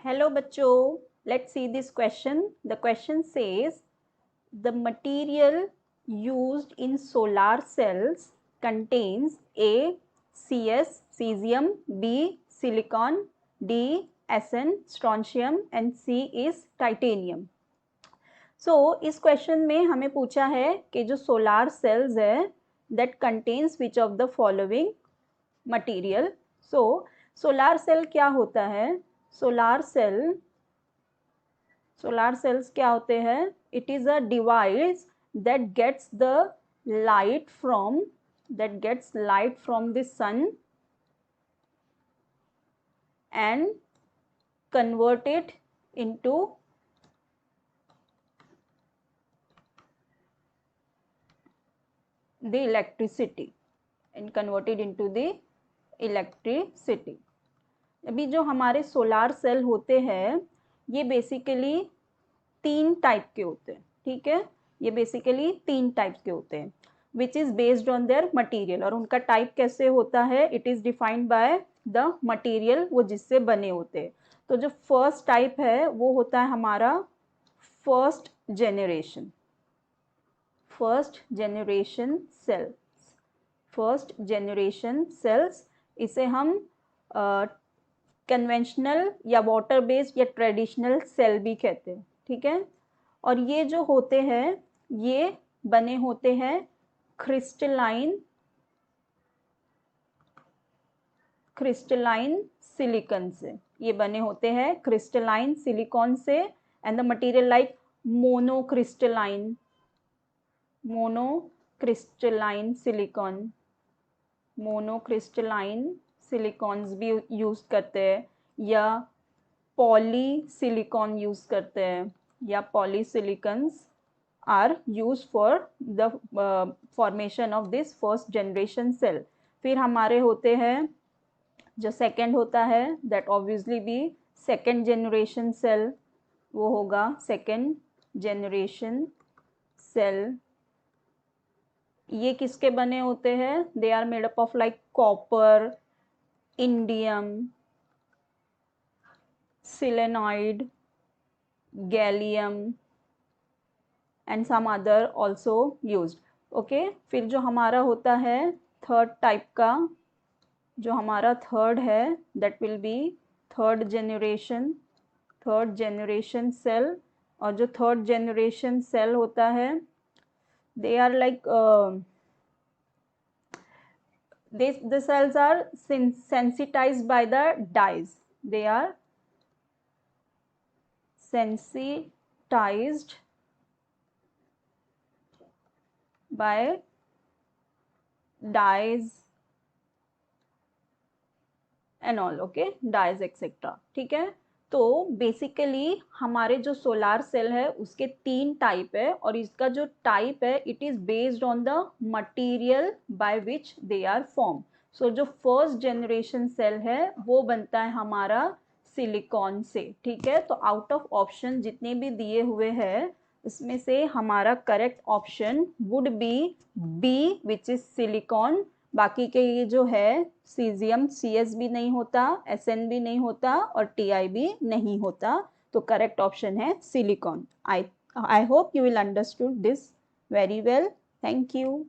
Hello बच्चों, let's see this question. The question says the material used in solar cells contains A. CS cesium, B. silicon, D. Sn strontium and C is titanium. इस question में हमें पूछा है कि जो solar cells है that contains which of the following material. Solar cell क्या होता है? सोलार सेल्स क्या होते हैं? It is a device that gets light from the sun and convert it into the electricity. अभी जो हमारे सोलार सेल होते हैं ये बेसिकली तीन टाइप के होते हैं, ठीक है? ये बेसिकली तीन टाइप के होते हैं which is based on their material. और उनका टाइप कैसे होता है? It is defined by the material, वो जिससे बने होते हैं। तो जो फर्स्ट टाइप है वो होता है हमारा फर्स्ट जेनरेशन सेल्स। इसे हम कन्वेंशनल या वाटर बेस्ड या ट्रेडिशनल सेल भी कहते हैं, ठीक है? और ये जो होते हैं ये बने होते हैं क्रिस्टलाइन सिलिकॉन से। ये बने होते हैं क्रिस्टलाइन सिलिकॉन से and the material like monocrystalline silicons भी यूज करते हैं या पॉलीसिलिकॉन यूज करते हैं या polysilicons are use for the formation of this first generation cell. फिर हमारे होते हैं जो सेकंड होता है that obviously be second generation cell, वो होगा सेकंड जनरेशन सेल। ये किसके बने होते हैं? They are made up of like copper, indium, solenoid, gallium and some other also used. Okay, फिर जो हमारा होता है थर्ड टाइप का, जो हमारा थर्ड है that will be third generation cell. और जो थर्ड जनरेशन सेल होता है they are like the cells are sensitized by the dyes. They are sensitized by dyes and all, okay, dyes etc. ठीक है? तो बेसिकली हमारे जो सोलार सेल है उसके तीन टाइप है और इसका जो टाइप है it is based on the material by which they are form. So जो फर्स्ट जनरेशन सेल है वो बनता है हमारा सिलिकॉन से, ठीक है? तो आउट ऑफ ऑप्शन जितने भी दिए हुए हैं उसमें से हमारा correct option would be which is silicon. बाकी के ये जो है सीजियम CS भी नहीं होता, SN भी नहीं होता और TI भी नहीं होता। तो करेक्ट ऑप्शन है silicon. I hope you will understood this very well. Thank you.